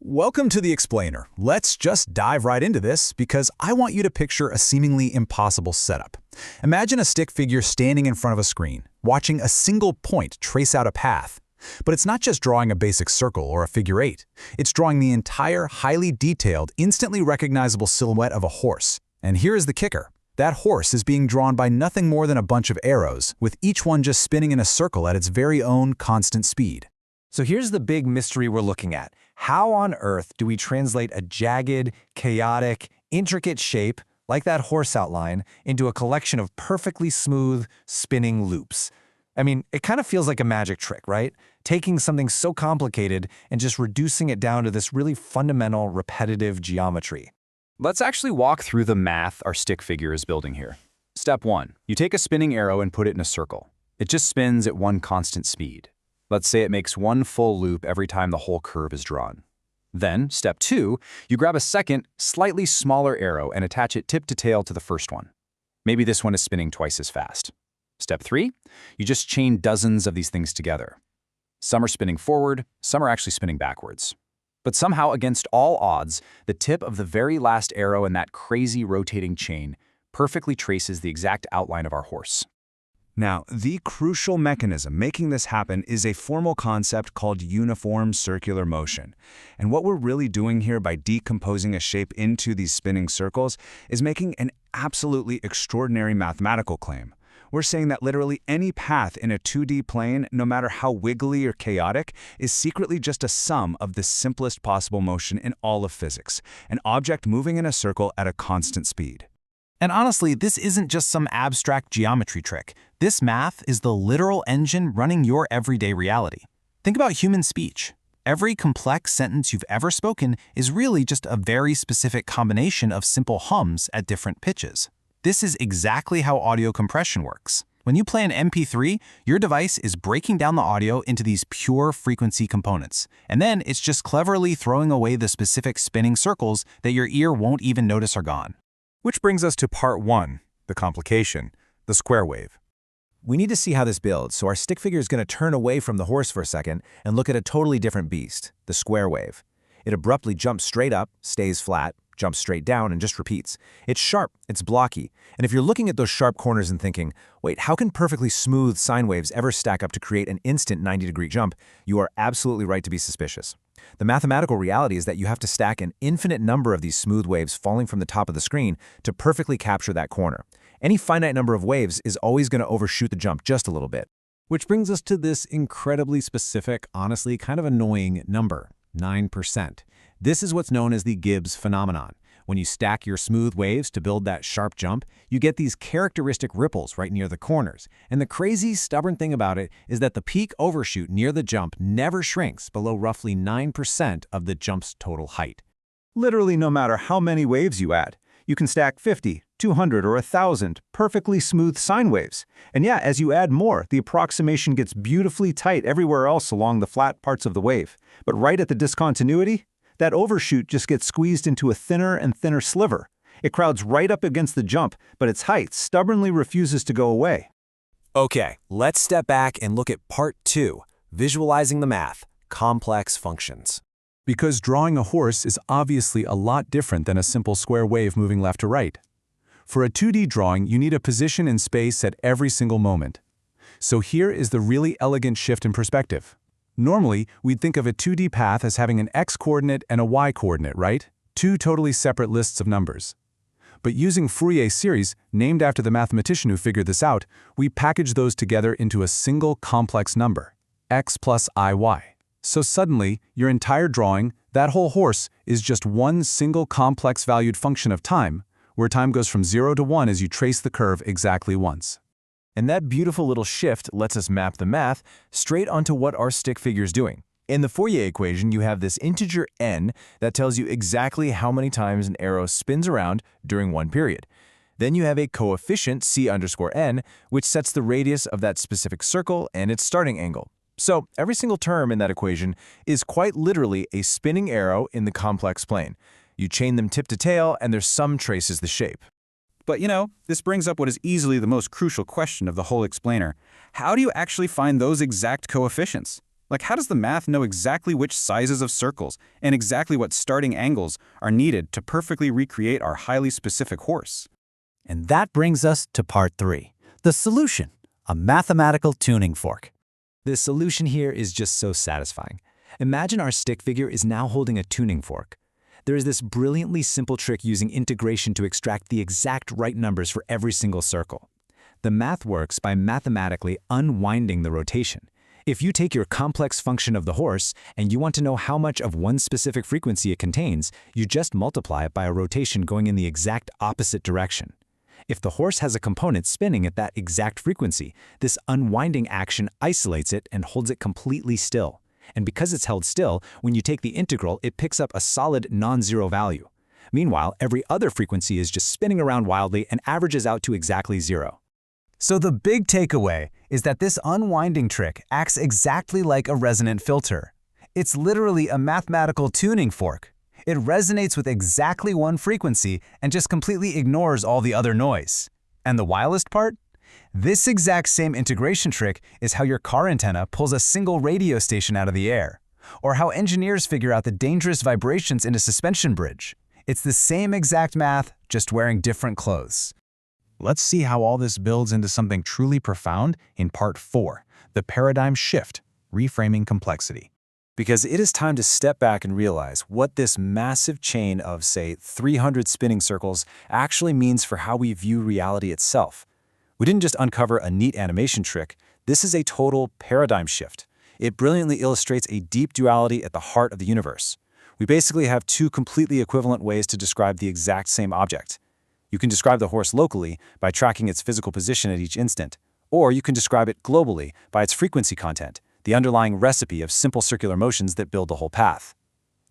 Welcome to the Explainer. Let's just dive right into this because I want you to picture a seemingly impossible setup. Imagine a stick figure standing in front of a screen, watching a single point trace out a path. But it's not just drawing a basic circle or a figure eight. It's drawing the entire, highly detailed, instantly recognizable silhouette of a horse. And here is the kicker. That horse is being drawn by nothing more than a bunch of arrows, with each one just spinning in a circle at its very own constant speed. So here's the big mystery we're looking at. How on earth do we translate a jagged, chaotic, intricate shape, like that horse outline, into a collection of perfectly smooth, spinning loops? I mean, it kind of feels like a magic trick, right? Taking something so complicated and just reducing it down to this really fundamental, repetitive geometry. Let's actually walk through the math our stick figure is building here. Step 1. You take a spinning arrow and put it in a circle. It just spins at one constant speed. Let's say it makes one full loop every time the whole curve is drawn. Then, step 2, you grab a second, slightly smaller arrow and attach it tip to tail to the first one. Maybe this one is spinning twice as fast. Step 3, you just chain dozens of these things together. Some are spinning forward, some are actually spinning backwards. But somehow, against all odds, the tip of the very last arrow in that crazy rotating chain perfectly traces the exact outline of our horse. Now, the crucial mechanism making this happen is a formal concept called uniform circular motion. And what we're really doing here by decomposing a shape into these spinning circles is making an absolutely extraordinary mathematical claim. We're saying that literally any path in a 2D plane, no matter how wiggly or chaotic, is secretly just a sum of the simplest possible motion in all of physics, an object moving in a circle at a constant speed. And honestly, this isn't just some abstract geometry trick. This math is the literal engine running your everyday reality. Think about human speech. Every complex sentence you've ever spoken is really just a very specific combination of simple hums at different pitches. This is exactly how audio compression works. When you play an MP3, your device is breaking down the audio into these pure frequency components, and then it's just cleverly throwing away the specific spinning circles that your ear won't even notice are gone. Which brings us to part 1, the complication, the square wave. We need to see how this builds, so our stick figure is going to turn away from the horse for a second and look at a totally different beast, the square wave. It abruptly jumps straight up, stays flat, jumps straight down, and just repeats. It's sharp, it's blocky, and if you're looking at those sharp corners and thinking, wait, how can perfectly smooth sine waves ever stack up to create an instant 90-degree jump, you are absolutely right to be suspicious. The mathematical reality is that you have to stack an infinite number of these smooth waves falling from the top of the screen to perfectly capture that corner. Any finite number of waves is always going to overshoot the jump just a little bit. Which brings us to this incredibly specific, honestly kind of annoying number, 9%. This is what's known as the Gibbs phenomenon. When you stack your smooth waves to build that sharp jump, you get these characteristic ripples right near the corners. And the crazy, stubborn thing about it is that the peak overshoot near the jump never shrinks below roughly 9% of the jump's total height. Literally, no matter how many waves you add, you can stack 50, 200, or 1,000 perfectly smooth sine waves. And yeah, as you add more, the approximation gets beautifully tight everywhere else along the flat parts of the wave. But right at the discontinuity, that overshoot just gets squeezed into a thinner and thinner sliver. It crowds right up against the jump, but its height stubbornly refuses to go away. Okay, let's step back and look at part 2, visualizing the math, complex functions. Because drawing a horse is obviously a lot different than a simple square wave moving left to right. For a 2D drawing, you need a position in space at every single moment. So here is the really elegant shift in perspective. Normally, we'd think of a 2D path as having an x-coordinate and a y-coordinate, right? Two totally separate lists of numbers. But using Fourier series, named after the mathematician who figured this out, we package those together into a single complex number, x plus iy. So suddenly, your entire drawing, that whole horse, is just one single complex-valued function of time, where time goes from 0 to 1 as you trace the curve exactly once. And that beautiful little shift lets us map the math straight onto what our stick figure is doing. In the Fourier equation, you have this integer n that tells you exactly how many times an arrow spins around during one period. Then you have a coefficient c underscore n, which sets the radius of that specific circle and its starting angle. So every single term in that equation is quite literally a spinning arrow in the complex plane. You chain them tip to tail, and their sum traces the shape. But this brings up what is easily the most crucial question of the whole explainer. How do you actually find those exact coefficients? Like, how does the math know exactly which sizes of circles and exactly what starting angles are needed to perfectly recreate our highly specific horse? And that brings us to part 3, the solution, a mathematical tuning fork. The solution here is just so satisfying. Imagine our stick figure is now holding a tuning fork. There is this brilliantly simple trick using integration to extract the exact right numbers for every single circle. The math works by mathematically unwinding the rotation. If you take your complex function of the horse and you want to know how much of one specific frequency it contains, you just multiply it by a rotation going in the exact opposite direction. If the horse has a component spinning at that exact frequency, this unwinding action isolates it and holds it completely still. And because it's held still, when you take the integral, it picks up a solid non-zero value. Meanwhile, every other frequency is just spinning around wildly and averages out to exactly 0. So the big takeaway is that this unwinding trick acts exactly like a resonant filter. It's literally a mathematical tuning fork. It resonates with exactly one frequency and just completely ignores all the other noise. And the wildest part? This exact same integration trick is how your car antenna pulls a single radio station out of the air, or how engineers figure out the dangerous vibrations in a suspension bridge. It's the same exact math, just wearing different clothes. Let's see how all this builds into something truly profound in part 4, the paradigm shift, reframing complexity. Because it is time to step back and realize what this massive chain of, say, 300 spinning circles actually means for how we view reality itself. We didn't just uncover a neat animation trick, this is a total paradigm shift. It brilliantly illustrates a deep duality at the heart of the universe. We basically have two completely equivalent ways to describe the exact same object. You can describe the horse locally by tracking its physical position at each instant, or you can describe it globally by its frequency content, the underlying recipe of simple circular motions that build the whole path.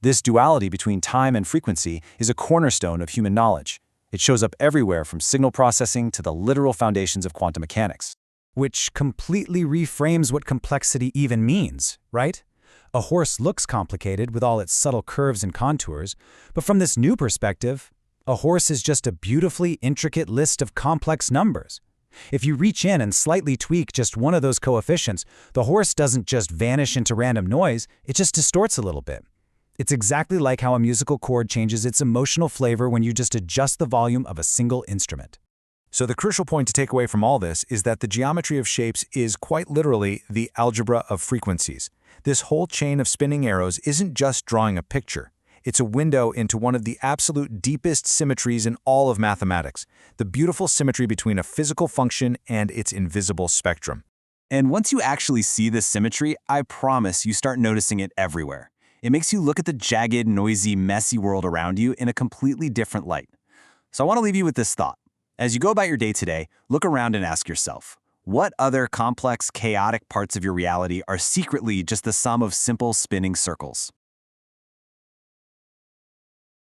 This duality between time and frequency is a cornerstone of human knowledge. It shows up everywhere from signal processing to the literal foundations of quantum mechanics. Which completely reframes what complexity even means, right? A horse looks complicated with all its subtle curves and contours, but from this new perspective, a horse is just a beautifully intricate list of complex numbers. If you reach in and slightly tweak just one of those coefficients, the horse doesn't just vanish into random noise, it just distorts a little bit. It's exactly like how a musical chord changes its emotional flavor when you just adjust the volume of a single instrument. So the crucial point to take away from all this is that the geometry of shapes is quite literally the algebra of frequencies. This whole chain of spinning arrows isn't just drawing a picture. It's a window into one of the absolute deepest symmetries in all of mathematics, the beautiful symmetry between a physical function and its invisible spectrum. And once you actually see this symmetry, I promise you start noticing it everywhere. It makes you look at the jagged, noisy, messy world around you in a completely different light. So I want to leave you with this thought. As you go about your day today, look around and ask yourself, what other complex, chaotic parts of your reality are secretly just the sum of simple spinning circles?